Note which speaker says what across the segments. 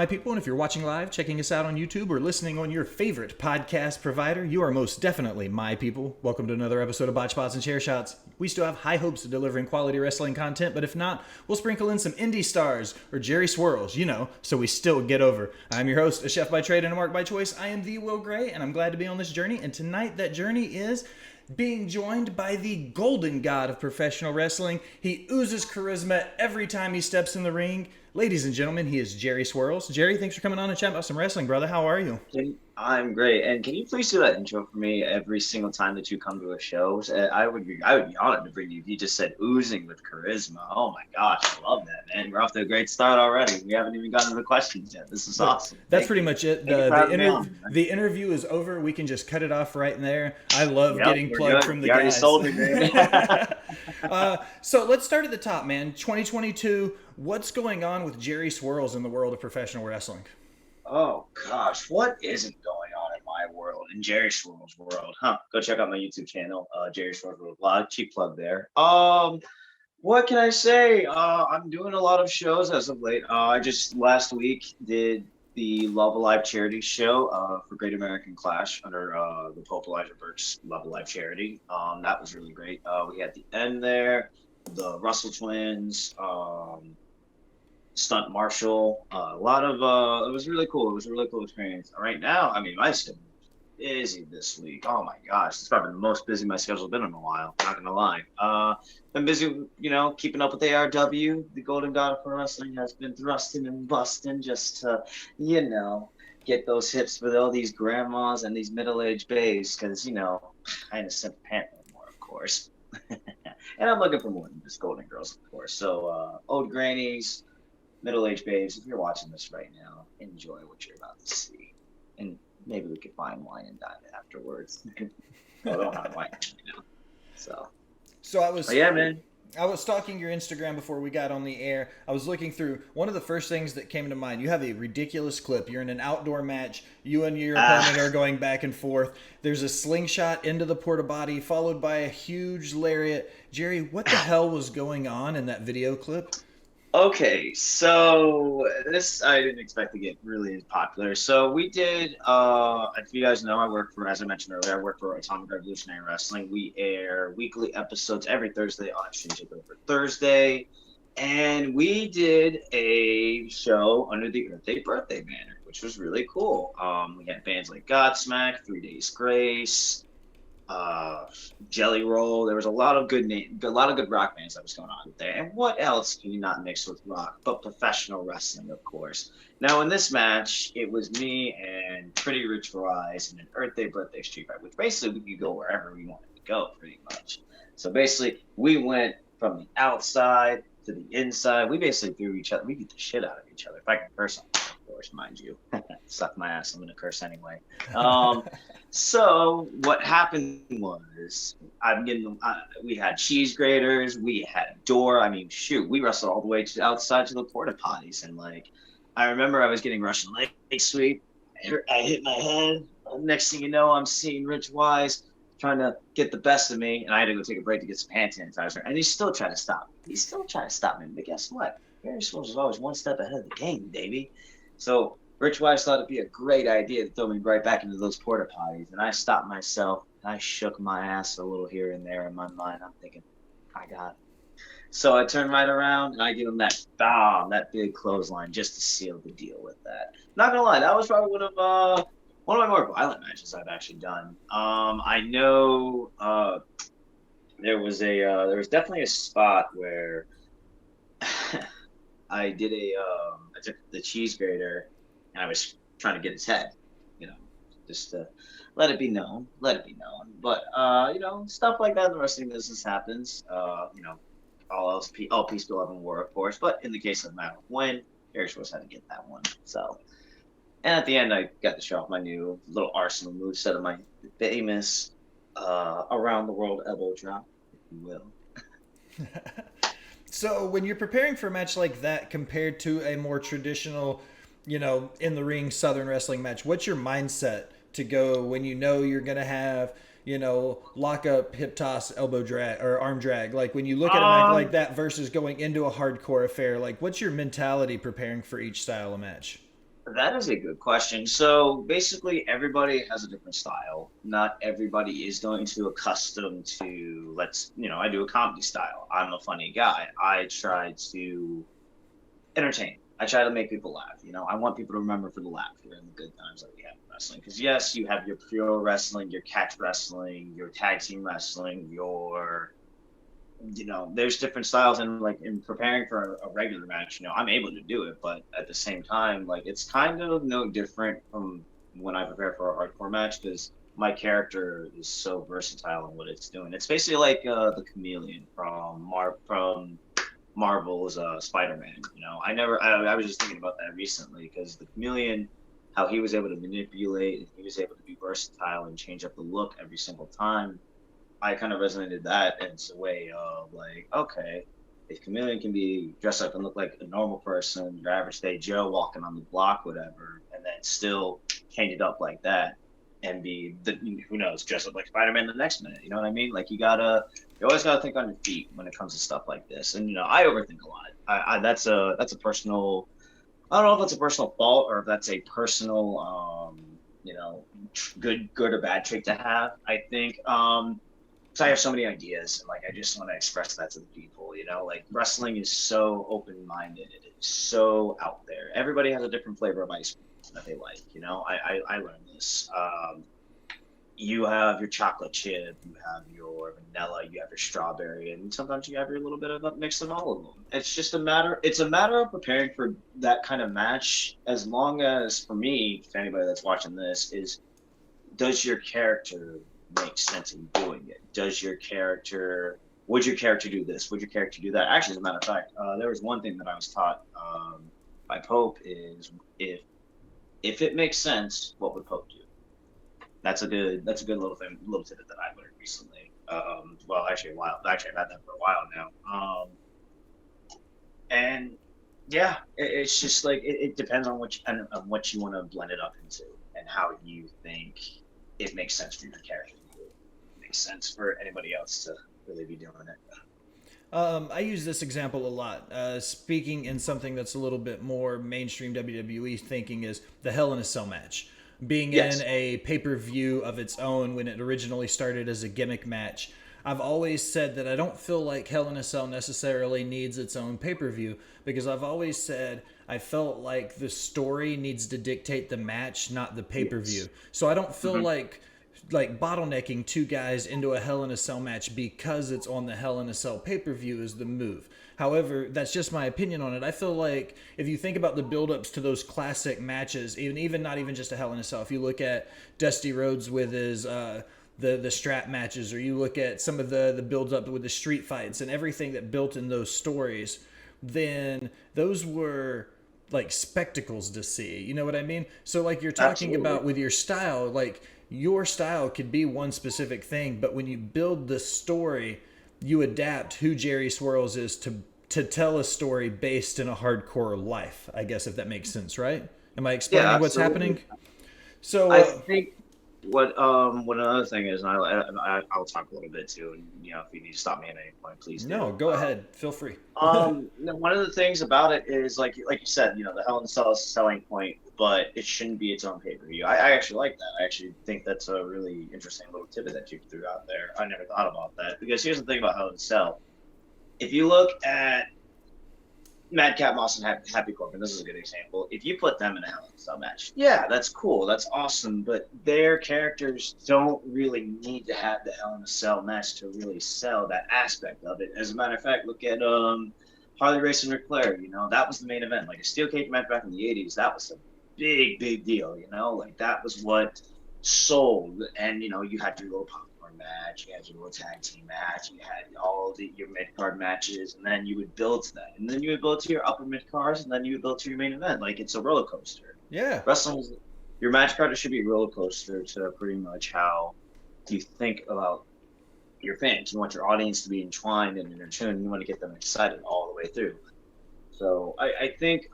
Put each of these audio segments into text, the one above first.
Speaker 1: my people, and if you're watching live, checking us out on YouTube, or listening on your favorite podcast provider, you are most definitely my people. Welcome to another episode of Botched and Chair Shots. We still have high hopes of delivering quality wrestling content, but if not, we'll sprinkle in some Indy stars or Jerry Swirlz, so we still get over. I'm your host, a chef by trade and a mark by choice. I am the Will Gray, and I'm glad to be on this journey. And tonight, that journey is being joined by the golden god of professional wrestling. He oozes charisma every time he steps in the ring. Ladies and gentlemen, he is Jerry Swirlz. Jerry, thanks for coming on and chat about some wrestling, brother. How are you?
Speaker 2: I'm great. And can you please do that intro for me every single time that you come to a show? I would be honored to bring you. You just said oozing with charisma. Oh my gosh, I love that, man. We're off to a great start already. We haven't even gotten to the questions yet. This is awesome.
Speaker 1: That's pretty much it. The interview is over. We can just cut it off right there. I love getting plugged from the guys. You already sold it, man. So let's start at the top, man. 2022. What's going on with Jerry Swirlz in the world of professional wrestling?
Speaker 2: Oh gosh, what isn't going on in my world, in Jerry Swirlz's world? Go check out my YouTube channel, Jerry Swirlz World Blog. Cheap plug there. What can I say? I'm doing a lot of shows as of late. I just last week did the Love Alive charity show for Great American Clash under the Pope Elijah Burke's Love Alive charity. That was really great. We had the end there, the Russell twins, Stunt Marshall, a lot of it was really cool. It was a really cool experience. Right now, I mean, my schedule is busy this week. Oh my gosh, it's probably the most busy my schedule's been in a while. Not gonna lie. Been busy, keeping up with ARW. The Golden God of Pro Wrestling has been thrusting and busting just to, get those hips with all these grandmas and these middle-aged babes. Because I ain't a simp parent anymore, of course. And I'm looking for more than just Golden Girls, of course. So old grannies, middle-aged babes, if you're watching this right now, enjoy what you're about to see. And maybe we could find wine and dine afterwards. Well, I don't have wine, So I was... yeah, man.
Speaker 1: I was stalking your Instagram before we got on the air. I was looking through. One of the first things that came to mind, you have a ridiculous clip. You're in an outdoor match. You and your opponent are going back and forth. There's a slingshot into the porta potty, followed by a huge lariat. Jerry, what the hell was going on in that video clip?
Speaker 2: Okay, so this I didn't expect to get really popular. So we did, if you guys know, as I mentioned earlier, I work for Atomic Revolutionary Wrestling. We air weekly episodes every Thursday on Exchange Over Thursday. And we did a show under the Earth Day birthday banner, which was really cool. We had bands like Godsmack, 3 Days Grace, Jelly Roll. There was a lot of good rock bands that was going on there. And what else can you not mix with rock but professional wrestling, of course? Now in this match, it was me and Pretty Rich Rise in an Earth Day birthday street fight, which basically we could go wherever we wanted to go, pretty much. So basically, we went from the outside to the inside. We basically threw each other. We beat the shit out of each other. If I can curse on that, of course, mind you. Suck my ass. I'm gonna curse anyway. So what happened was, we had cheese graters, we had a door. I mean, shoot, we wrestled all the way outside to the porta potties, and I remember I was getting Russian leg sweep. I hit my head. Next thing you know, I'm seeing Rich Wise trying to get the best of me, and I had to go take a break to get some hand sanitizer, and he's still trying to stop me. But guess what? Jerry Swirlz was always one step ahead of the game, baby. So Rich Wise thought it'd be a great idea to throw me right back into those porta potties, and I stopped myself. I shook my ass a little here and there in my mind. I'm thinking, I got it. So I turn right around and I give him that big clothesline just to seal the deal with that. Not gonna lie, that was probably one of my more violent matches I've actually done. I know there was definitely a spot where I did I took the cheese grater and I was trying to get his head, just to let it be known. But stuff like that in the wrestling business happens. All peace, love, and war, of course. But in the case of the matter of when, Jerry Swirlz had to get that one. So, and at the end, I got to show off my new little arsenal moveset of my famous around the world elbow drop, if you will.
Speaker 1: So when you're preparing for a match like that compared to a more traditional, in the ring Southern wrestling match, what's your mindset to go when you're going to have, lock up, hip toss, elbow drag, or arm drag? Like when you look at a match like that versus going into a hardcore affair, like what's your mentality preparing for each style of match?
Speaker 2: That is a good question. So basically, everybody has a different style. Not everybody is going to accustom to, I do a comedy style. I'm a funny guy. I try to entertain. I try to make people laugh. I want people to remember for the laughter and the good times that we have in wrestling. Because yes, you have your pure wrestling, your catch wrestling, your tag team wrestling, there's different styles, and like in preparing for a regular match, I'm able to do it, but at the same time, like it's kind of no different from when I prepare for a hardcore match because my character is so versatile in what it's doing. It's basically like the chameleon from Marvel's Spider-Man. I was just thinking about that recently because the chameleon, how he was able to manipulate and he was able to be versatile and change up the look every single time. I kind of resonated that, and it's a way of like, okay, if Chameleon can be dressed up and look like a normal person, your average day Joe walking on the block, whatever, and then still change it up like that and who knows, dress up like Spider-Man the next minute. You know what I mean? Like you always gotta think on your feet when it comes to stuff like this. And I overthink a lot. That's a personal. I don't know if that's a personal fault or if that's a personal, good or bad trait to have. I think. So I have so many ideas, and like I just want to express that to the people. Like wrestling is so open-minded, it is so out there. Everybody has a different flavor of ice cream that they like. I learned this. You have your chocolate chip, you have your vanilla, you have your strawberry, and sometimes you have your little bit of a mix of all of them. It's a matter of preparing for that kind of match. As long as, for me, for anybody that's watching this, does your character make sense in doing it? Would your character do this? Would your character do that? Actually, as a matter of fact, there was one thing that I was taught by Pope is if it makes sense, what would Pope do? That's a good little tidbit that I learned recently. Actually I've had that for a while now. And yeah, it's just like it depends on what you want to blend it up into and how you think it makes sense for your character. Makes sense for anybody else to really be doing it.
Speaker 1: I use this example a lot. Speaking in something that's a little bit more mainstream WWE thinking is the Hell in a Cell match. Being in a pay-per-view of its own when it originally started as a gimmick match. I've always said that I don't feel like Hell in a Cell necessarily needs its own pay-per-view because I've always said I felt like the story needs to dictate the match, not the pay-per-view. So I don't feel like bottlenecking two guys into a Hell in a Cell match because it's on the Hell in a Cell pay-per-view is the move. However, that's just my opinion on it. I feel like if you think about the build-ups to those classic matches, even not even just a Hell in a Cell, if you look at Dusty Rhodes with his the strap matches, or you look at some of the build-up with the street fights and everything that built in those stories, then those were like spectacles to see. You know what I mean? So like you're talking about with your style, like your style could be one specific thing, but when you build the story, you adapt who Jerry Swirlz is to tell a story based in a hardcore life, I guess, if that makes sense, right? Am I explaining what's happening? So
Speaker 2: I think what another thing is, and I'll talk a little bit too, and if you need to stop me at any point, please do.
Speaker 1: No, go ahead. Feel free.
Speaker 2: One of the things about it is like you said, the Hell in a Cell is a selling point, but it shouldn't be its own pay-per-view. I actually like that. I actually think that's a really interesting little tidbit that you threw out there. I never thought about that because here's the thing about Hell in a Cell. If you look at Madcap Moss and Happy Corbin, this is a good example. If you put them in a Hell in a Cell match, yeah, that's cool, that's awesome, but their characters don't really need to have the Hell in a Cell match to really sell that aspect of it. As a matter of fact, look at Harley Race and Ric Flair. That was the main event. Like a steel cage match back in the '80s, that was a big deal. Like that was what sold. And you had your little popcorn match, you had your little tag team match, you had all your mid card matches, and then you would build to that, and then you would build to your upper mid cards, and then you would build to your main event. Like it's a roller coaster.
Speaker 1: Yeah,
Speaker 2: wrestling is, your match card should be a roller coaster to pretty much how you think about your fans. You want your audience to be entwined and in tune. You want to get them excited all the way through. So I think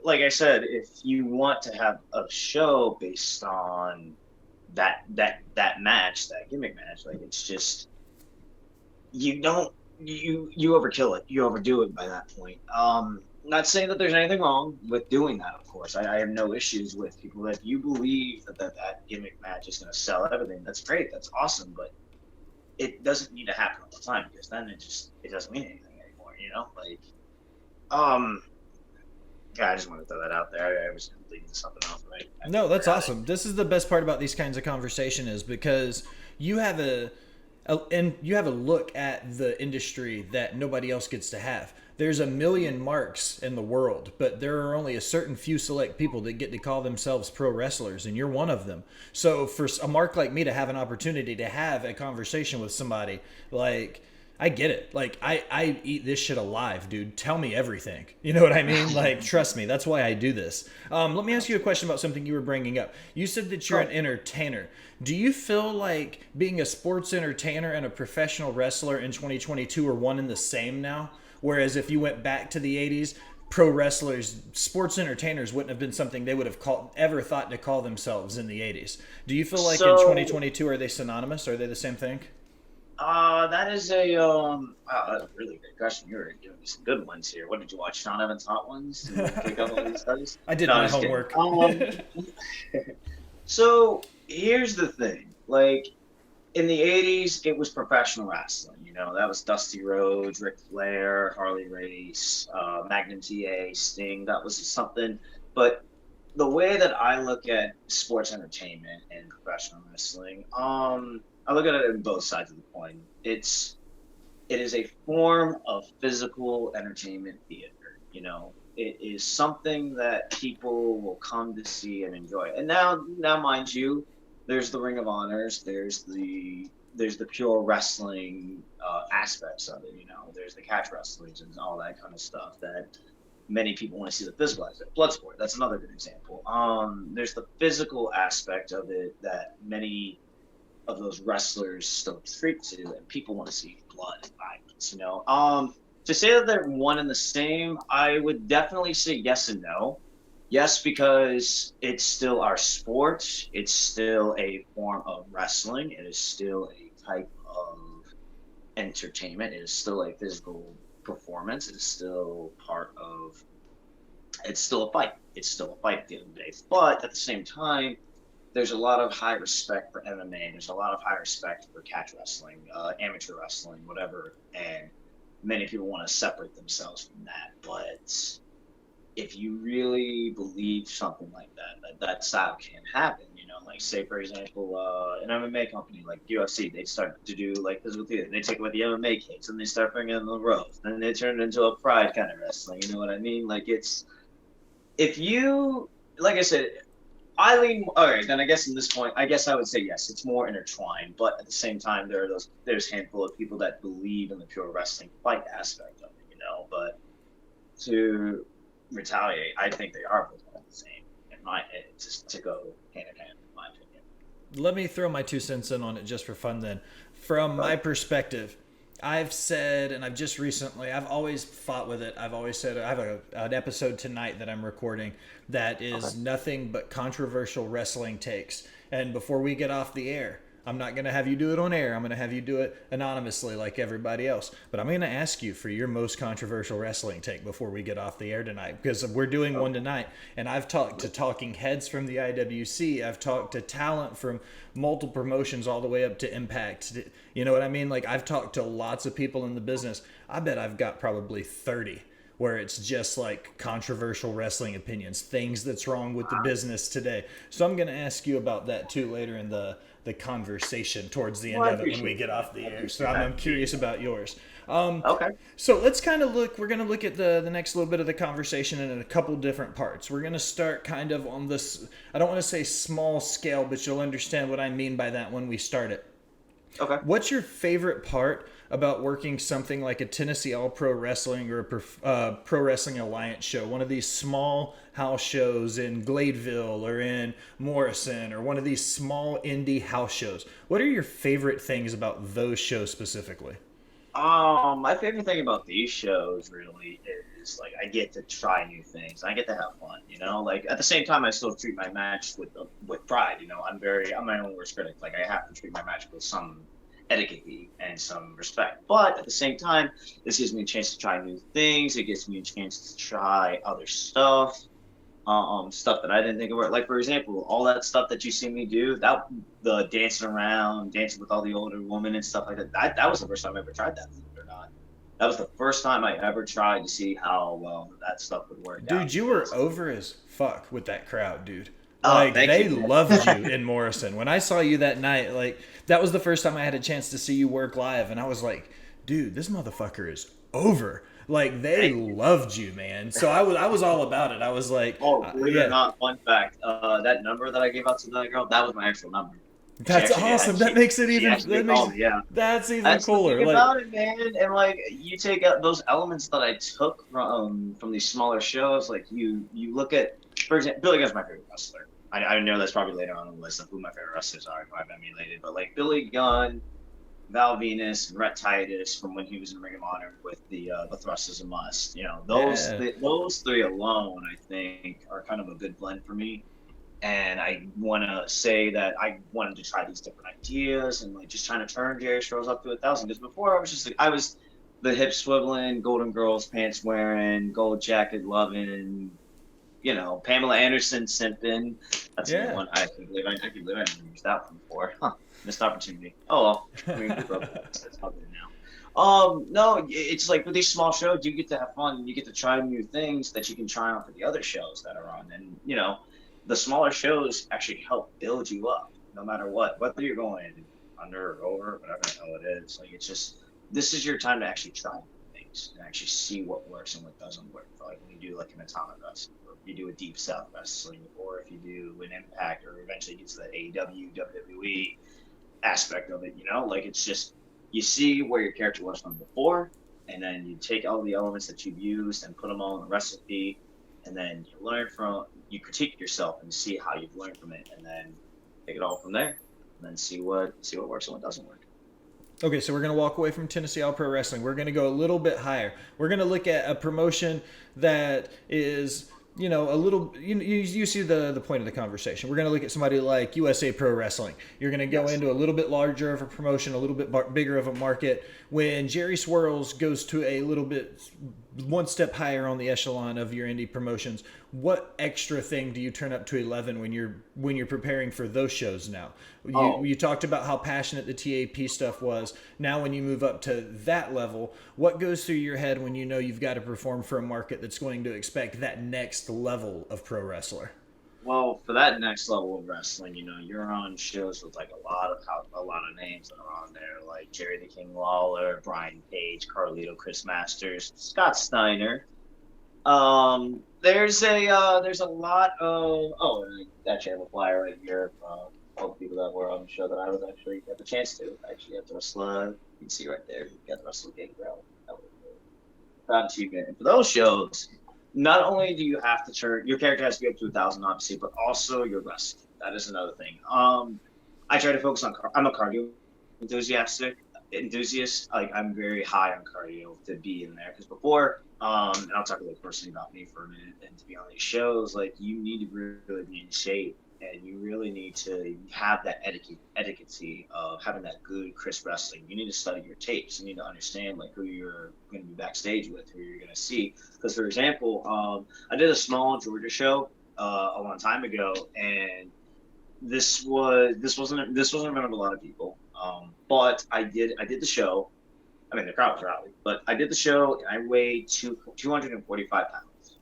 Speaker 2: like I said, if you want to have a show based on that match, that gimmick match, like it's just you overkill it, you overdo it by that point. Not saying that there's anything wrong with doing that, of course. I have no issues with people. If you believe that gimmick match is going to sell everything, that's great. That's awesome. But it doesn't need to happen all the time, because then it doesn't mean anything anymore, you know? Like, um, yeah, I just want to throw that out there. I was going to lead into something else, right?
Speaker 1: No, that's awesome. This is the best part about these kinds of conversation is because you have and you have a look at the industry that nobody else gets to have. There's a million marks in the world, but there are only a certain few select people that get to call themselves pro wrestlers, and you're one of them. So for a mark like me to have an opportunity to have a conversation with somebody, like, I get it. Like, I eat this shit alive, dude. Tell me everything. You know what I mean? Like, trust me. That's why I do this. Let me ask you a question about something you were bringing up. You said that you're an entertainer. Do you feel like being a sports entertainer and a professional wrestler in 2022 are one and the same now? Whereas if you went back to the 80s, pro wrestlers, sports entertainers wouldn't have been something they would have ever thought to call themselves in the 80s. Do you feel like in 2022, are they synonymous? Are they the same thing?
Speaker 2: That is a wow, that's a really good question. You're giving me some good ones here. What did you watch? Sean Evans Hot Ones to pick up all these studies?
Speaker 1: I did my homework.
Speaker 2: So here's the thing. Like, in the 80s, it was professional wrestling. You know, that was Dusty Rhodes, Ric Flair, Harley Race, Magnum TA, Sting. That was something. But the way that I look at sports entertainment and professional wrestling, I look at it in both sides of the coin. It is a form of physical entertainment theater. You know, it is something that people will come to see and enjoy. And now, mind you, there's the Ring of Honors, there's the pure wrestling aspects of it. You know, there's the catch wrestlers and all that kind of stuff that many people want to see the physical aspect. Bloodsport, that's another good example. There's the physical aspect of it that many of those wrestlers still treat to, and people want to see blood and violence. You know, to say that they're one and the same, I would definitely say yes and no. Yes, because it's still our sport. It's still a form of wrestling. It is still a type of entertainment. It is still a physical performance. It is still part of. It's still a fight. It's still a fight at the end of the day. But at the same time, there's a lot of high respect for MMA. There's a lot of high respect for catch wrestling, amateur wrestling, whatever. And many people want to separate themselves from that. But if you really believe something like that style can happen, you know, like say for example, an MMA company like UFC, they start to do like physical theater. They take away the MMA kicks and they start bringing in the ropes. Then they turn it into a pride kind of wrestling. You know what I mean? Like if you, like I said, I lean. All right, then I guess in this point, I guess I would say yes. It's more intertwined, but at the same time, there's a handful of people that believe in the pure wrestling fight aspect of it, you know. But to retaliate, I think they are both the same. Just to go hand in hand, in my opinion.
Speaker 1: Let me throw my 2 cents in on it just for fun. Then, from my perspective, I've said, and I've always fought with it. I've always said, I have an episode tonight that I'm recording that is nothing but controversial wrestling takes. And before we get off the air, I'm not going to have you do it on air. I'm going to have you do it anonymously like everybody else. But I'm going to ask you for your most controversial wrestling take before we get off the air tonight, because we're doing one tonight. And I've talked to talking heads from the IWC. I've talked to talent from multiple promotions all the way up to Impact. You know what I mean? Like, I've talked to lots of people in the business. I bet I've got probably 30 where it's just like controversial wrestling opinions, things that's wrong with the business today. So I'm going to ask you about that too later in the conversation towards the end of it when we get off the air. So I'm curious about yours.
Speaker 2: Okay.
Speaker 1: So let's kind of we're going to look at the next little bit of the conversation in a couple different parts. We're going to start kind of on this, I don't want to say small scale, but you'll understand what I mean by that when we start it.
Speaker 2: Okay.
Speaker 1: What's your favorite part about working something like a Tennessee All Pro Wrestling or a Pro Wrestling Alliance show, one of these small house shows in Gladeville or in Morrison, or one of these small indie house shows? What are your favorite things about those shows specifically?
Speaker 2: My favorite thing about these shows really is like I get to try new things. I get to have fun, you know. Like at the same time, I still treat my match with pride. You know, I'm my own worst critic. Like I have to treat my match with some etiquette and some respect. But at the same time, this gives me a chance to try new things. It gives me a chance to try other stuff, stuff that I didn't think of. Like for example, all that stuff that you see me do, that the dancing around, dancing with all the older women and stuff like that. That was the first time I ever tried that. Believe it or not, that was the first time I ever tried to see how well that stuff would work out.
Speaker 1: Dude, you were over as fuck with that crowd, dude.
Speaker 2: Oh,
Speaker 1: Like,
Speaker 2: thank
Speaker 1: they
Speaker 2: you.
Speaker 1: loved you in Morrison. When I saw you that night, like, that was the first time I had a chance to see you work live, and I was like, dude, this motherfucker is over. Like, they loved you, man. So I was all about it. I was like,
Speaker 2: Oh, believe it or
Speaker 1: yeah,
Speaker 2: not, fun fact, that number that I gave out to that girl, that was my actual number.
Speaker 1: that's awesome. That makes it
Speaker 2: She
Speaker 1: even,
Speaker 2: actually called me, yeah.
Speaker 1: that's even
Speaker 2: That's the
Speaker 1: cooler.
Speaker 2: thing
Speaker 1: Like,
Speaker 2: about it, man. And like you take out those elements that I took from these smaller shows, like you look at, for example, Billy Gunn's my favorite wrestler. I know that's probably later on the list of who my favorite wrestlers are if I've emulated, but like Billy Gunn, Val Venus, and Rhett Titus from when he was in Ring of Honor with the Thrust is a Must. You know,
Speaker 1: yeah.
Speaker 2: those three alone, I think, are kind of a good blend for me. And I want to say that I wanted to try these different ideas and like just trying to turn Jerry Swirlz up to 1,000. Because before I was just like, I was the hip swiveling, Golden Girls pants wearing, gold jacket loving, you know, Pamela Anderson simping. That's a new
Speaker 1: Yeah.
Speaker 2: one. I can believe I never used that one before. Huh. Missed opportunity. Oh well. I mean, we broke it. That's how it now. No, it's like with these small shows, you get to have fun. You get to try new things that you can try on for the other shows that are on, and you know, the smaller shows actually help build you up, no matter what, whether you're going under or over, whatever the hell it is. Like it's just this is your time to actually try things and actually see what works and what doesn't work. Like when you do like an atomic wrestling, or if you do a deep south wrestling, or if you do an impact, or eventually get to the AEW, WWE aspect of it, you know, like it's just you see where your character was from before, and then you take all the elements that you've used and put them all in a recipe, and then you learn from you critique yourself and see how you've learned from it, and then take it all from there, and then see what works and what doesn't work.
Speaker 1: Okay, so we're going to walk away from Tennessee All Pro Wrestling. We're going to go a little bit higher. We're going to look at a promotion that is, you know, a little, you see the point of the conversation. We're going to look at somebody like USA Pro Wrestling. You're going to go into a little bit larger of a promotion, a little bit bigger of a market. When Jerry Swirlz goes to a little bit one step higher on the echelon of your indie promotions, what extra thing do you turn up to 11 when you're preparing for those shows now? You talked about how passionate the TAP stuff was. Now when you move up to that level, what goes through your head when you know you've got to perform for a market that's going to expect that next level of pro wrestler?
Speaker 2: Well, for that next level of wrestling, you know, you're on shows with like a lot of names that are on there, like Jerry the King Lawler, Brian Page, Carlito, Chris Masters, Scott Steiner. There's a lot of actually I have a flyer right here from all the people that were on the show that I was actually got the chance to actually have to wrestle. You can see right there, you got the wrestle Gabriel. That was a proud achievement. And for those shows, not only do you have to turn your character has to be up to 1,000, obviously, but also your wrestling. That is another thing. I try to focus on. I'm a cardio enthusiast. Like I'm very high on cardio to be in there because before, and I'll talk a little personally about me for a minute. And to be on these shows, like you need to really be in shape, and you really need to have that etiquette of having that good, crisp wrestling. You need to study your tapes. You need to understand like who you're going to be backstage with, who you're going to see. Because for example, I did a small Georgia show a long time ago, and this wasn't in front of a lot of people. But I did the show. I mean, the crowd was rowdy, but I did the show, and I weighed 245 pounds.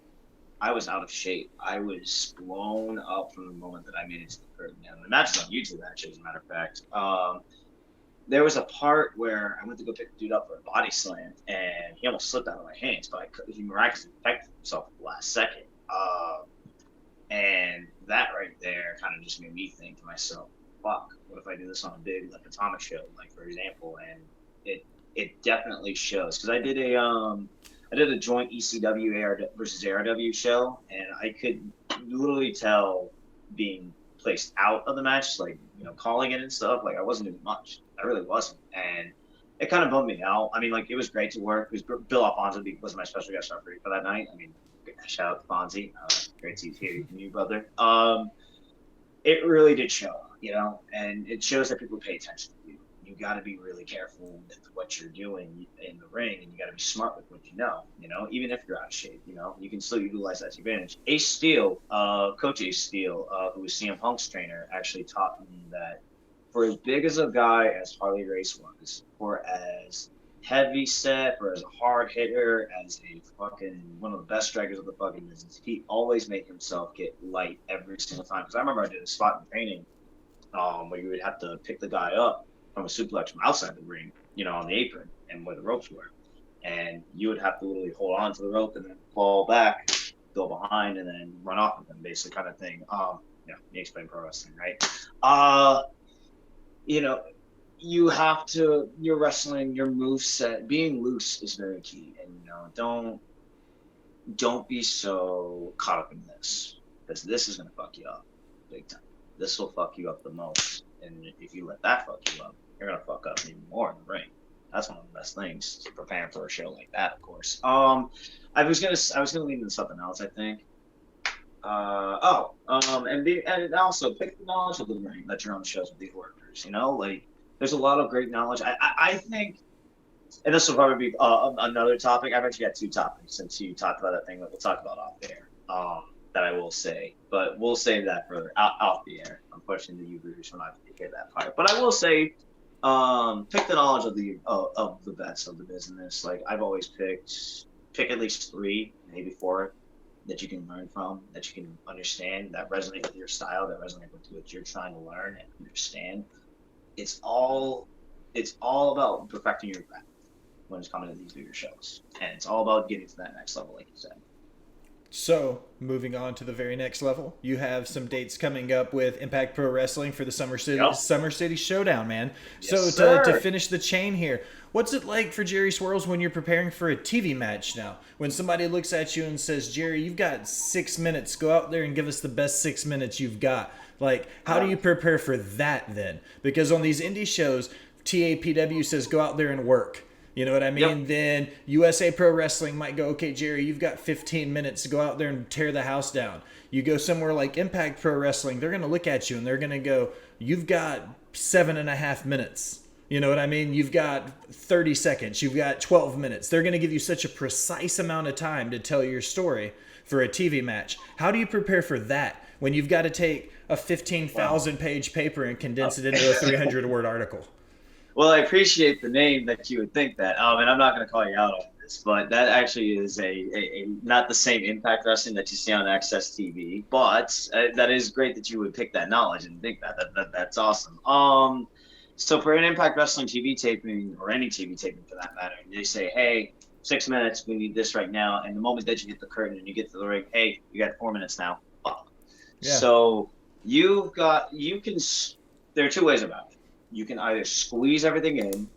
Speaker 2: I was out of shape. I was blown up from the moment that I made it to the curtain. And the match is on YouTube, actually, as a matter of fact. There was a part where I went to go pick the dude up for a body slam, and he almost slipped out of my hands, but he miraculously protected himself at the last second. And that right there kind of just made me think to myself, fuck, what if I do this on a big like atomic show, like for example, and it definitely shows because I did a joint ECW versus ARW show, and I could literally tell being placed out of the match, like you know, calling it and stuff, like I wasn't doing much. I really wasn't, and it kind of bummed me out. I mean, like it was great to work. It was Bill Alfonso was my special guest referee for that night. I mean, shout out to Fonzie, great to hear from you, brother. It really did show, you know, and it shows that people pay attention to you. you got to be really careful with what you're doing in the ring, and you got to be smart with what you know. Even if you're out of shape, you can still utilize that to your advantage. Ace Steel, Coach Ace Steel, who was CM Punk's trainer, actually taught me that for as big as a guy as Harley Race was, for as heavy set, for as a hard hitter, as a fucking one of the best strikers of the fucking business, he always made himself get light every single time. Because I remember I did a spot in training where you would have to pick the guy up from a suplex from outside the ring, on the apron and where the ropes were. And you would have to literally hold on to the rope and then fall back, go behind, and then run off of them, basically kind of thing. Me explain pro wrestling, right? Your wrestling, your move set, being loose is very key. And, don't be so caught up in this, because this is going to fuck you up big time. This will fuck you up the most. And if you let that fuck you up, you're going to fuck up even more in the ring. That's one of the best things to prepare for a show like that, of course. I was gonna lead into something else, I think. And also pick the knowledge of the ring that you're on shows with these workers. There's a lot of great knowledge. I think, and this will probably be another topic. I've actually got two topics since you talked about that thing that we'll talk about off air. That I will say, but we'll save that for off the air. Unfortunately, you viewers will not hear that part. But I will say, pick the knowledge of the best of the business. Like I've always pick at least 3, maybe 4 that you can learn from, that you can understand, that resonate with your style, that resonate with what you're trying to learn and understand. It's all about perfecting your craft when it's coming to these bigger shows, and it's all about getting to that next level, like you said.
Speaker 1: So, moving on to the very next level, you have some dates coming up with Impact Pro Wrestling for the Summer City Showdown, man.
Speaker 2: Yes,
Speaker 1: so, to finish the chain here, what's it like for Jerry Swirlz when you're preparing for a TV match now? When somebody looks at you and says, Jerry, you've got 6 minutes. Go out there and give us the best 6 minutes you've got. Like, how do you prepare for that then? Because on these indie shows, TAPW says go out there and work. You know what I mean? Yep. Then USA Pro Wrestling might go, okay, Jerry, you've got 15 minutes to go out there and tear the house down. You go somewhere like Impact Pro Wrestling, they're going to look at you and they're going to go, you've got 7.5 minutes. You know what I mean? You've got 30 seconds. You've got 12 minutes. They're going to give you such a precise amount of time to tell your story for a TV match. How do you prepare for that when you've got to take a 15,000 page paper and condense it into a 300-word article?
Speaker 2: Well, I appreciate the name that you would think that. And I'm not going to call you out on this, but that actually is a not the same Impact Wrestling that you see on Access TV. But that is great that you would pick that knowledge and think that's awesome. So for an Impact Wrestling TV taping, or any TV taping for that matter, they say, hey, 6 minutes, we need this right now. And the moment that you hit the curtain and you get to the ring, hey, you got 4 minutes now. Yeah. So there are 2 ways about it. You can either squeeze everything in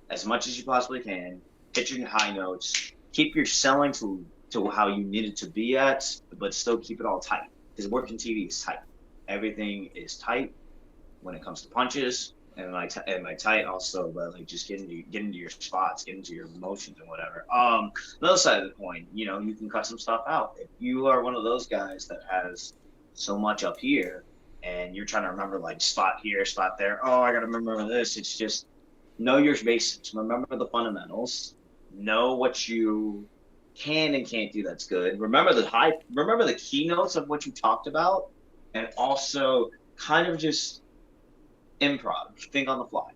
Speaker 2: as much as you possibly can, hit your high notes, keep your selling to how you need it to be at, but still keep it all tight. Because working TV is tight. Everything is tight when it comes to punches, and my tight also, but like just get into your spots, get into your emotions and whatever. The other side of the coin, you can cut some stuff out. If you are one of those guys that has so much up here, and you're trying to remember like spot here, spot there. Oh, I got to remember this. It's just know your basics. Remember the fundamentals. Know what you can and can't do that's good. Remember the keynotes of what you talked about, and also kind of just improv. Think on the fly,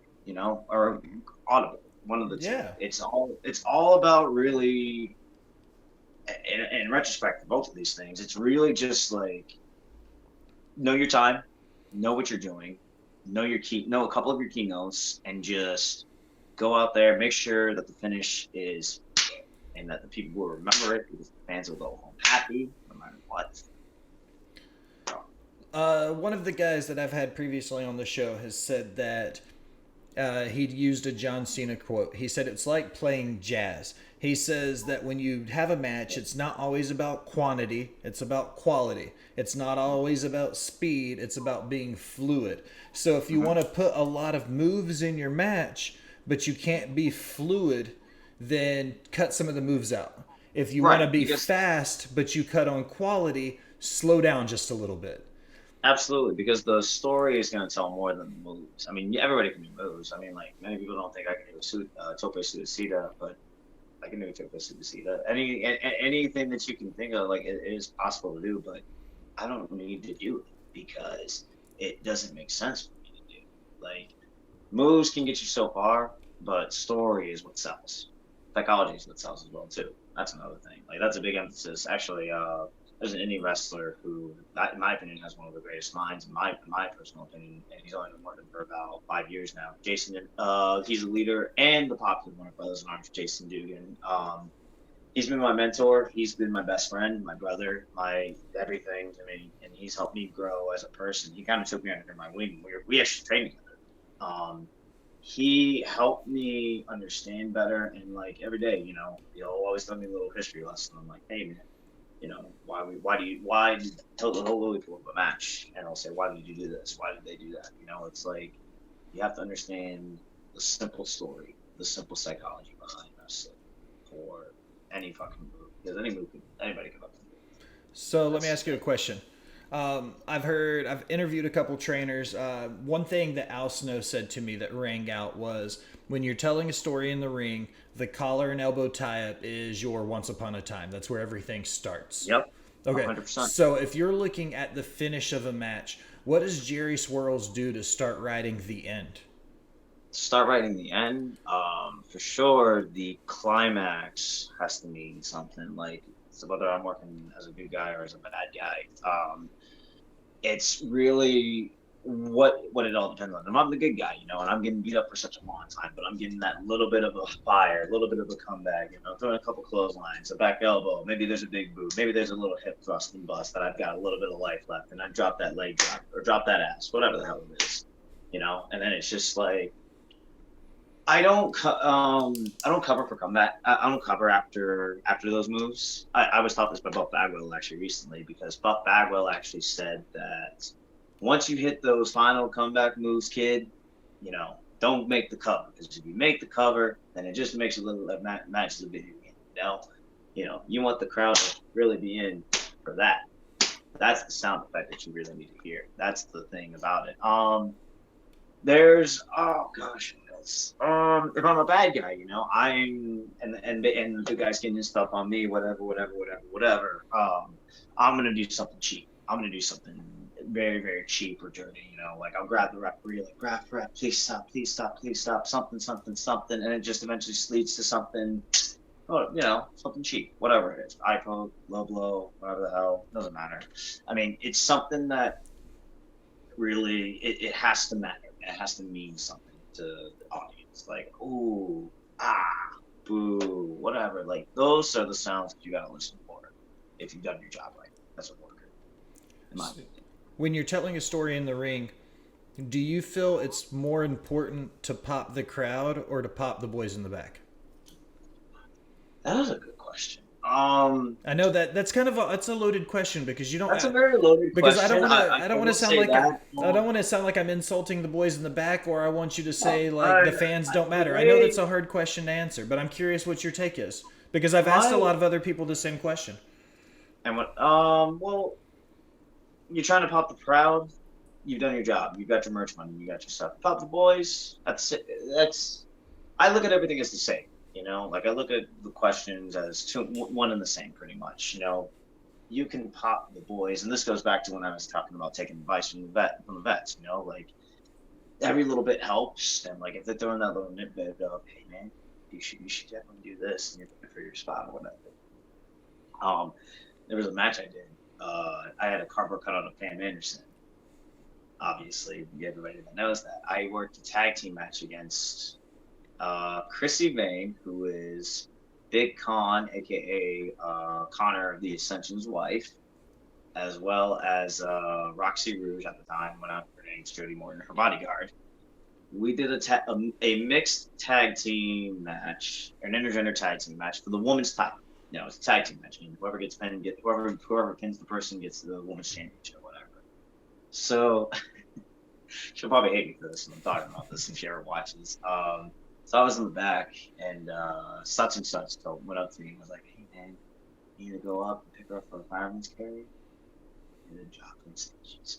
Speaker 2: or audible. One of the two. Yeah. It's all about really. In retrospect, for both of these things, it's really just like. Know your time, know what you're doing, know a couple of your keynotes, and just go out there, make sure that the finish is, and that the people will remember it, because the fans will go home happy, no matter what.
Speaker 1: One of the guys that I've had previously on the show has said that he'd used a John Cena quote. He said it's like playing jazz. He says that when you have a match, it's not always about quantity, it's about quality. It's not always about speed, it's about being fluid. So if you want to put a lot of moves in your match, but you can't be fluid, then cut some of the moves out. If you want to be fast, but you cut on quality, slow down just a little bit.
Speaker 2: Absolutely, because the story is going to tell more than the moves. I mean, everybody can do moves. I mean, like many people don't think I can do tope suicida, but I can do tope suicida. Anything that you can think of, like it is possible to do, but I don't need to do it because it doesn't make sense for me to do. Like moves can get you so far, but story is what sells. Psychology is what sells as well too. That's another thing. Like that's a big emphasis. Actually, there's an indie wrestler who, in my opinion, has one of the greatest minds. In my personal opinion, and he's only been working for about 5 years now. Jason, he's a leader and the popular one of Brothers in Arms, Jason Dugan. He's been my mentor. He's been my best friend, my brother, my everything to me, and he's helped me grow as a person. He kind of took me under my wing. We actually trained together. He helped me understand better, and like every day, he'll always tell me a little history lesson. I'm like, hey man, why did tell the whole Lily pull up a match, and I'll say, why did you do this? Why did they do that? It's like you have to understand the simple story, the simple psychology behind wrestling for any fucking move, because anybody can fucking do it.
Speaker 1: So let me ask you a question. I've interviewed a couple trainers. One thing that Alison said to me that rang out was when you're telling a story in the ring, the collar and elbow tie up is your once upon a time. That's where everything starts.
Speaker 2: Yep.
Speaker 1: Okay.
Speaker 2: 100%.
Speaker 1: So if you're looking at the finish of a match, what does Jerry Swirlz do to start writing the end?
Speaker 2: Start writing the end. For sure, the climax has to mean something. Like, so whether I'm working as a good guy or as a bad guy, it's really what it all depends on. I'm the good guy, and I'm getting beat up for such a long time, but I'm getting that little bit of a fire, a little bit of a comeback, throwing a couple clotheslines, a back elbow, maybe there's a big boot, maybe there's a little hip thrust and bust that I've got a little bit of life left, and I drop that leg drop or drop that ass, whatever the hell it is, and then it's just like I don't cover for comeback. I don't cover after those moves. I was taught this by Buff Bagwell actually recently, because Buff Bagwell actually said that once you hit those final comeback moves, kid, don't make the cover, because if you make the cover, then it just makes a little matches a video game. You want the crowd to really be in for that. That's the sound effect that you really need to hear. That's the thing about it. There's if I'm a bad guy, I'm and the good guy's getting his stuff on me, whatever. I'm gonna do something cheap. I'm gonna do something very, very cheap or dirty. Like I'll grab the referee, like ref, please stop, something, and it just eventually leads to something. Something cheap, whatever it is. Eye poke, low blow, whatever the hell, doesn't matter. I mean, it's something that really it has to matter. It has to mean something to the audience, like ooh, boo, whatever. Like those are the sounds that you gotta listen for if you've done your job right as a worker. In my opinion.
Speaker 1: When you're telling a story in the ring, do you feel it's more important to pop the crowd or to pop the boys in the back?
Speaker 2: That is a good question.
Speaker 1: I know that's kind of it's a loaded question, because you don't.
Speaker 2: That's a very loaded
Speaker 1: because
Speaker 2: question.
Speaker 1: I don't want to sound like
Speaker 2: that.
Speaker 1: I don't want to sound like I'm insulting the boys in the back, or I want you to say like the fans don't matter. I know that's a hard question to answer, but I'm curious what your take is, because I've asked a lot of other people the same question.
Speaker 2: And what? Well, you're trying to pop the crowd. You've done your job. You got your merch money. You got your stuff. Pop the boys. That's. I look at everything as the same. Like I look at the questions as one and the same, pretty much. You can pop the boys, and this goes back to when I was talking about taking advice from the vets. Like every little bit helps, and like if they're throwing that little nitbit of, hey man, you should definitely do this, and you're good for your spot or whatever. There was a match I did. I had a cardboard cutout of Pam Anderson. Obviously, everybody that knows that I worked a tag team match against Chrissy Vane, who is Big Con, aka Connor of the Ascension's wife, as well as Roxy Rouge at the time, when her name's Jody Morton, her bodyguard. We did a mixed tag team match, or an intergender tag team match for the women's title. It's a tag team match. Whoever gets pinned, whoever pins the person gets the women's championship, whatever. So she'll probably hate me for this when I'm talking about this if she ever watches. So I was in the back, and such and such went up to me and was like, hey man, you need to go up and pick her up for a fireman's carry, and then drop on stage.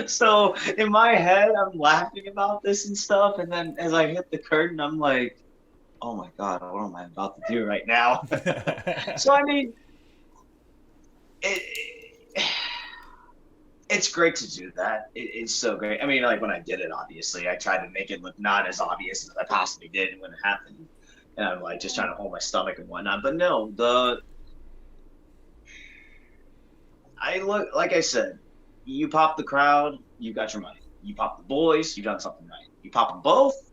Speaker 2: So in my head, I'm laughing about this and stuff, and then as I hit the curtain, I'm like, "Oh my God, what am I about to do right now?" So I mean, it, it's great to do that. It's so great. I mean, like when I did it, obviously, I tried to make it look not as obvious as I possibly did when it happened, and I'm like just trying to hold my stomach and whatnot. But no, I look like I said, you pop the crowd, you got your money. You pop the boys, you done something right. You pop them both,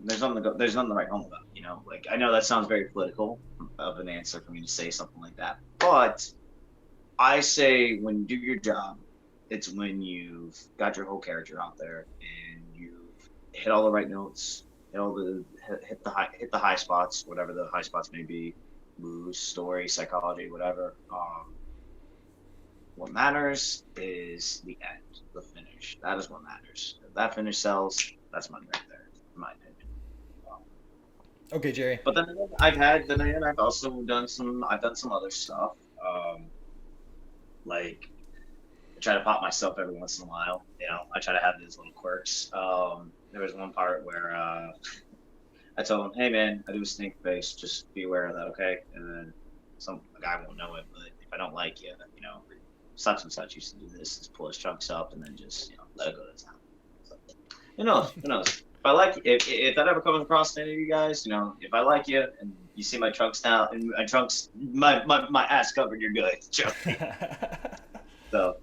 Speaker 2: there's nothing to write home about. You know, like I know that sounds very political of an answer for me to say something like that, but I say when you do your job, it's when you've got your whole character out there and you've hit all the right notes, hit the high spots, whatever the high spots may be, mood, story, psychology, whatever. What matters is the end, the finish. That is what matters. If that finish sells, that's money right there, in my opinion.
Speaker 1: Okay, Jerry.
Speaker 2: But then I've also I've done some other stuff. Like I try to pop myself every once in a while. You know, I try to have these little quirks. There was one part where I told him, "Hey man, I do a stink face. Just be aware of that, okay?" And then a guy won't know it, but if I don't like you, you know, such and such used to do this. Just pull his chunks up and then just let it go to town. So, who knows? Who knows? If I like if that ever comes across to any of you guys, if I like you and you see my trunks now and my ass covered, you're good. Joking. So.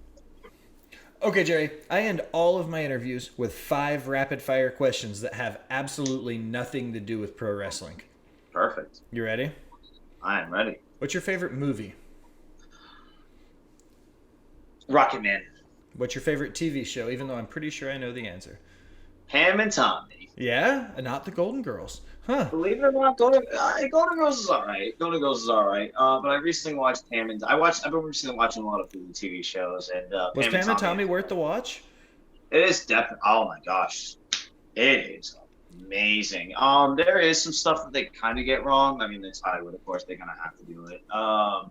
Speaker 1: Okay, Jerry, I end all of my interviews with 5 rapid fire questions that have absolutely nothing to do with pro wrestling.
Speaker 2: Perfect.
Speaker 1: You ready?
Speaker 2: I am ready.
Speaker 1: What's your favorite movie?
Speaker 2: Rocket Man.
Speaker 1: What's your favorite TV show, even though I'm pretty sure I know the answer?
Speaker 2: Pam and Tommy.
Speaker 1: Yeah? Not the Golden Girls. Huh.
Speaker 2: Believe it or not, Golden Girls is alright. Golden Girls is alright. But I recently watched Pam and I've been recently watching a lot of Hulu TV shows and
Speaker 1: was Pam and Tommy worth the watch?
Speaker 2: It is definitely. Oh my gosh, it is amazing. There is some stuff that they kind of get wrong. I mean, it's Hollywood, of course. They're gonna have to do it.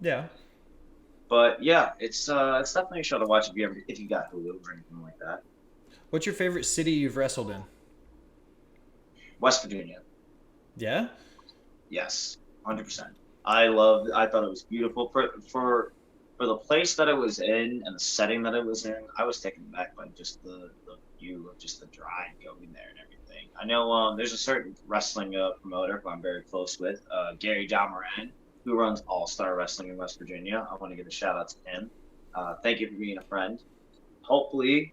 Speaker 1: Yeah.
Speaker 2: But yeah, it's definitely a show to watch if you got Hulu or anything like that.
Speaker 1: What's your favorite city you've wrestled in?
Speaker 2: West Virginia.
Speaker 1: Yeah?
Speaker 2: Yes, 100%. I thought it was beautiful for the place that it was in and the setting that it was in. I was taken back by just the view of just the drive going there and everything. I know there's a certain wrestling promoter who I'm very close with, Gary John Moran, who runs All Star Wrestling in West Virginia. I want to give a shout out to him. Thank you for being a friend. Hopefully,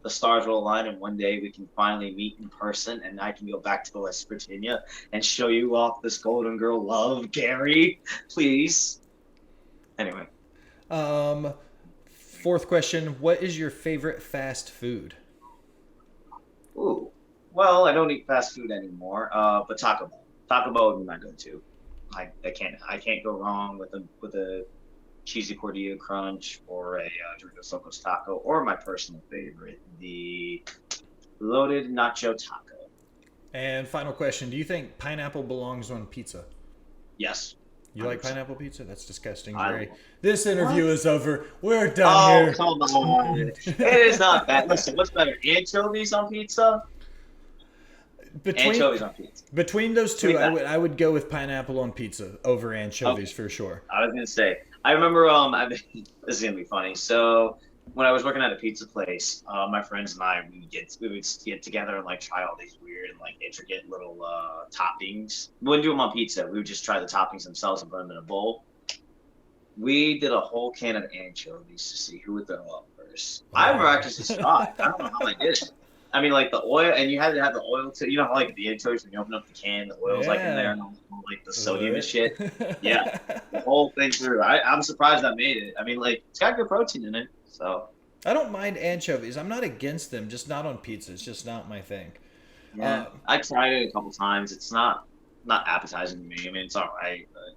Speaker 2: the stars will align and one day we can finally meet in person and I can go back to West Virginia and show you off this Golden Girl love, Gary. Please. Anyway.
Speaker 1: 4th question. What is your favorite fast food?
Speaker 2: Ooh. Well, I don't eat fast food anymore, but Taco Bell. Taco Bell would be my go-to. I can't go wrong with a cheesy cordilla crunch or a Doritos Locos taco, or my personal favorite, the loaded nacho taco.
Speaker 1: And final question, do you think pineapple belongs on pizza?
Speaker 2: Yes.
Speaker 1: You 100%. Like pineapple pizza? That's disgusting,
Speaker 2: I
Speaker 1: Jerry. This interview is over. We're done here.
Speaker 2: Oh, come on. It is not bad. Listen, what's better, anchovies on pizza? Anchovies on pizza.
Speaker 1: Between those two, I would go with pineapple on pizza over anchovies for sure.
Speaker 2: I was gonna say. I remember. This is gonna be funny. So when I was working at a pizza place, my friends and I we would get together and like try all these weird and like intricate little toppings. We wouldn't do them on pizza. We would just try the toppings themselves and put them in a bowl. We did a whole can of anchovies to see who would throw up first. I miraculously survived. I don't know how I did it. I mean, like the oil, and you had to have the oil too. You know how like the anchovies when you open up the can, the oil's like in there and all, like the sodium and shit. Yeah, the whole thing through. I'm surprised I made it. I mean, like it's got good protein in it, so.
Speaker 1: I don't mind anchovies. I'm not against them, just not on pizza. It's just not my thing.
Speaker 2: Yeah, I tried it a couple times. It's not appetizing to me. I mean, it's all right, but.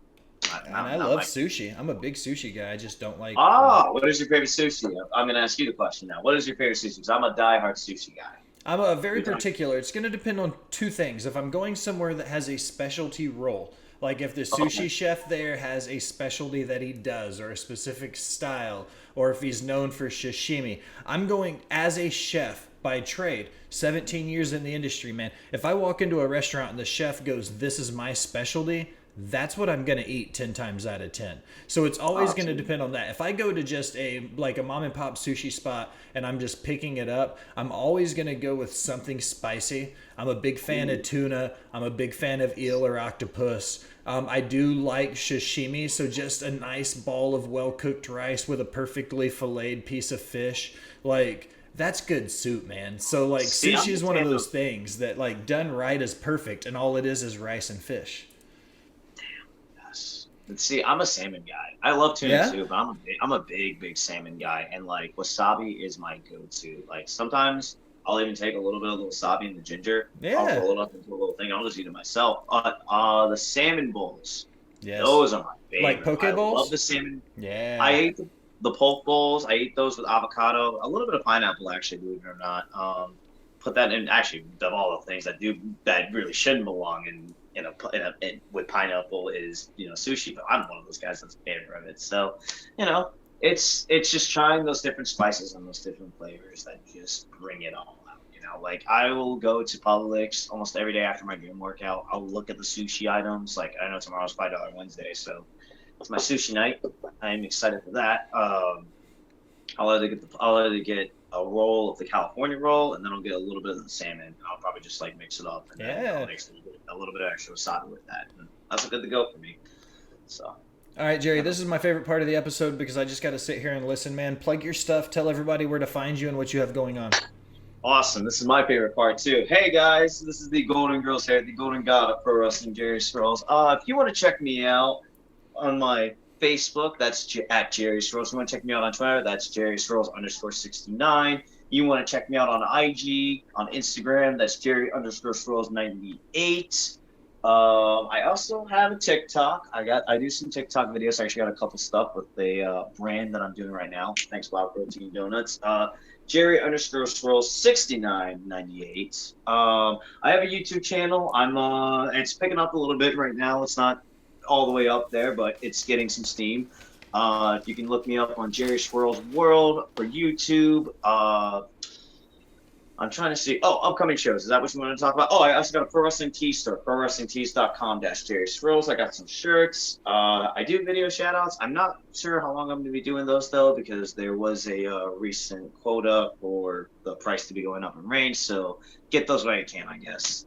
Speaker 1: I love sushi. I'm a big sushi guy. I just don't like.
Speaker 2: What is your favorite sushi? I'm going to ask you the question now. What is your favorite sushi? Because I'm a diehard sushi guy.
Speaker 1: I'm a very particular. It's going to depend on 2 things. If I'm going somewhere that has a specialty roll, Like if the
Speaker 2: Okay.
Speaker 1: sushi chef there has a specialty that he does or a specific style, or if he's known for sashimi, I'm going as a chef by trade, 17 years in the industry, man. If I walk into a restaurant and the chef goes, "This is my specialty," that's what I'm gonna eat 10 times out of 10. So it's always gonna
Speaker 2: Absolutely.
Speaker 1: depend on that. If I go to just a like a mom and pop sushi spot and I'm just picking it up, I'm always gonna go with something spicy. I'm a big fan of
Speaker 2: Ooh.
Speaker 1: tuna. I'm a big fan of eel or octopus. I do like sashimi, so just a nice ball of well cooked rice with a perfectly filleted piece of fish. Like that's good soup, man. So like
Speaker 2: See, I'm
Speaker 1: sushi
Speaker 2: a
Speaker 1: is one of
Speaker 2: fan
Speaker 1: those
Speaker 2: of.
Speaker 1: thing that like done right is perfect, and all it is rice and fish.
Speaker 2: Yes. And see, I'm a salmon guy. I love tuna
Speaker 1: Yeah,
Speaker 2: too, but I'm a big salmon guy, and like wasabi is my go-to. Like sometimes I'll even take a little bit of the wasabi and the ginger. I'll
Speaker 1: yeah,
Speaker 2: roll it up into a little thing. And I'll just eat it myself. The salmon bowls,
Speaker 1: yes.
Speaker 2: those are my
Speaker 1: Like
Speaker 2: favorite.
Speaker 1: poke
Speaker 2: I love
Speaker 1: bowls.
Speaker 2: the salmon. I
Speaker 1: Yeah.
Speaker 2: ate the poke bowls. I eat those with avocado, a little bit of pineapple, actually, believe it or not. Put that in. Actually, of all the things that really shouldn't belong with pineapple is sushi. But I'm one of those guys that's a fan of it. So, you know, it's just trying those different spices and those different flavors that just bring it all out. Like I will go to Publix almost every day after my gym workout. I'll look at the sushi items. Like I know tomorrow's $5 Wednesday, so it's my sushi night. I'm excited for that. I'll either get a roll of the California roll, and then I'll get a little bit of the salmon. And I'll probably just like mix it up, and then I'll
Speaker 1: Yeah.
Speaker 2: mix a little bit of extra wasabi with that. And that's good to go for me. So,
Speaker 1: All right, Jerry,
Speaker 2: yeah.
Speaker 1: this is my favorite part of the episode because I just got to sit here and listen, man. Plug your stuff. Tell everybody where to find you and what you have going on.
Speaker 2: Awesome. This is my favorite part too. Hey guys, this is the Golden Girls here, the Golden God of Pro Wrestling, Jerry Swirlz. If you want to check me out on my Facebook, that's at Jerry Swirlz. You want to check me out on Twitter, that's Jerry Swirlz _69. You want to check me out on IG, on Instagram, that's Jerry _Swirlz 98. I also have a TikTok. I do some TikTok videos. I actually got a couple stuff with the brand that I'm doing right now. Thanks, Wild Protein Donuts. Jerry _Swirlz 6998. I have a YouTube channel. It's picking up a little bit right now. It's not all the way up there, but it's getting some steam. You can look me up on Jerry Swirlz World for YouTube. I'm trying to see. Oh, upcoming shows. Is that what you want to talk about? Oh, I also got a Pro Wrestling Tee store, prowrestlingtees.com/Jerry Swirlz. I got some shirts. I do video shout outs. I'm not sure how long I'm going to be doing those, though, because there was a recent quota for the price to be going up in range. So get those when you can, I guess.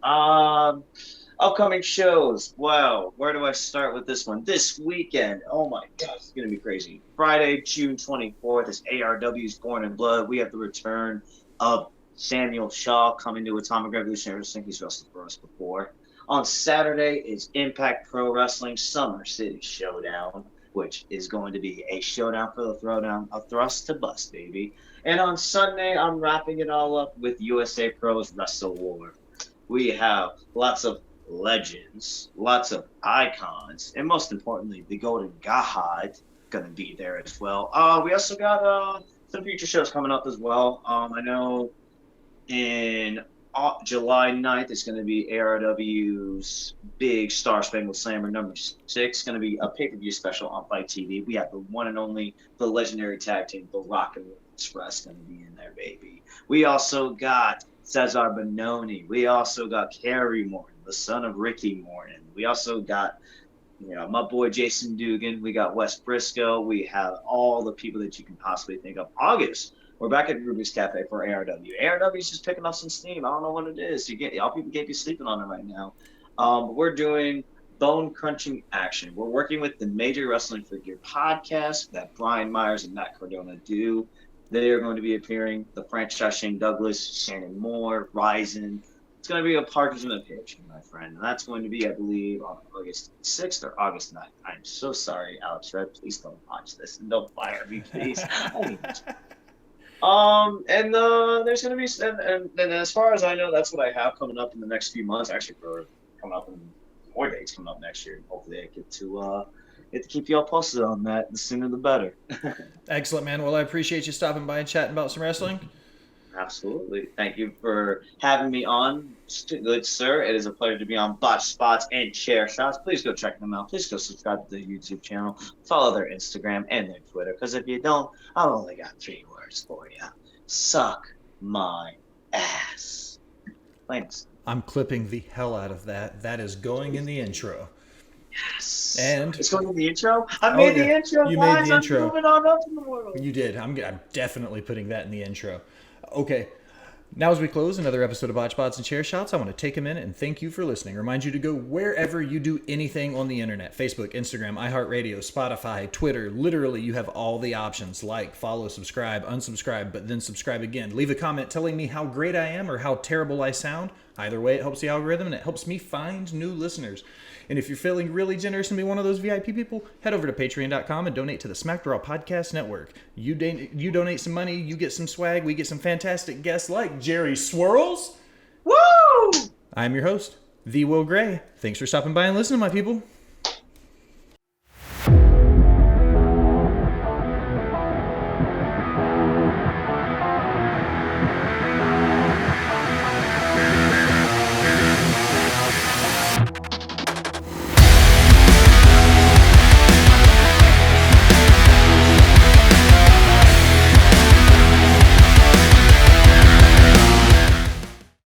Speaker 2: Upcoming shows. Wow. Where do I start with this one? This weekend. Oh, my gosh. It's going to be crazy. Friday, June 24th is ARW's Born in Blood. We have the return of Samuel Shaw coming to Atomic Revolution. I think he's wrestled for us before. On Saturday is Impact Pro Wrestling Summer City Showdown, which is going to be a showdown for the throwdown, a thrust to bust, baby. And on Sunday, I'm wrapping it all up with USA Pro's Wrestle War. We have lots of legends, lots of icons, and most importantly, the Golden God going to be there as well. We also got some future shows coming up as well. I know in July 9th, it's going to be ARW's big Star Spangled Slammer #6. Going to be a pay-per-view special on Fight TV. We have the one and only, the legendary tag team, the Rock and Roll Express, going to be in there, baby. We also got Cesar Bononi. We also got Kerry Morton, the son of Ricky Morton. We also got my boy Jason Dugan. We got Wes Briscoe. We have all the people that you can possibly think of. August, we're back at Ruby's Cafe for ARW. ARW is just picking up some steam. I don't know what it is. Y'all people can't be sleeping on it right now. But we're doing bone crunching action. We're working with the Major Wrestling Figure podcast that Brian Myers and Matt Cardona do. They are going to be appearing. The franchise Shane Douglas, Shannon Moore, Ryzen. It's going to be a Partridge in a Pear, my friend. And that's going to be, I believe, on August 6th or August 9th. I'm so sorry, Alex Red. Please don't watch this and don't fire me, please. There's going to be, and as far as I know, that's what I have coming up in the next few months. Actually, for coming up in more dates coming up next year. Hopefully, I get to keep y'all posted on that. The sooner the better.
Speaker 1: Excellent, man. Well, I appreciate you stopping by and chatting about some wrestling.
Speaker 2: Absolutely. Thank you for having me on, good sir. It is a pleasure to be on Botched Spots and Chair Shots. Please go check them out. Please go subscribe to the YouTube channel. Follow their Instagram and their Twitter. Because if you don't, I've only got 3 words for you. Suck my ass. Thanks.
Speaker 1: I'm clipping the hell out of that. That is going in the intro.
Speaker 2: Yes.
Speaker 1: And
Speaker 2: it's going in the intro. I made the intro.
Speaker 1: You
Speaker 2: guys.
Speaker 1: made the intro.
Speaker 2: I'm moving on up in the world.
Speaker 1: You did. I'm definitely putting that in the intro. Okay. Now as we close another episode of Botch Spots and Chair Shots, I want to take a minute and thank you for listening. Remind you to go wherever you do anything on the internet. Facebook, Instagram, iHeartRadio, Spotify, Twitter. Literally, you have all the options. Like, follow, subscribe, unsubscribe, but then subscribe again. Leave a comment telling me how great I am or how terrible I sound. Either way, it helps the algorithm and it helps me find new listeners. And if you're feeling really generous and be one of those VIP people, head over to patreon.com and donate to the Smack Raw Podcast Network. You donate some money, you get some swag, we get some fantastic guests like Jerry Swirlz.
Speaker 2: Woo!
Speaker 1: I'm your host, The Will Gray. Thanks for stopping by and listening, my people.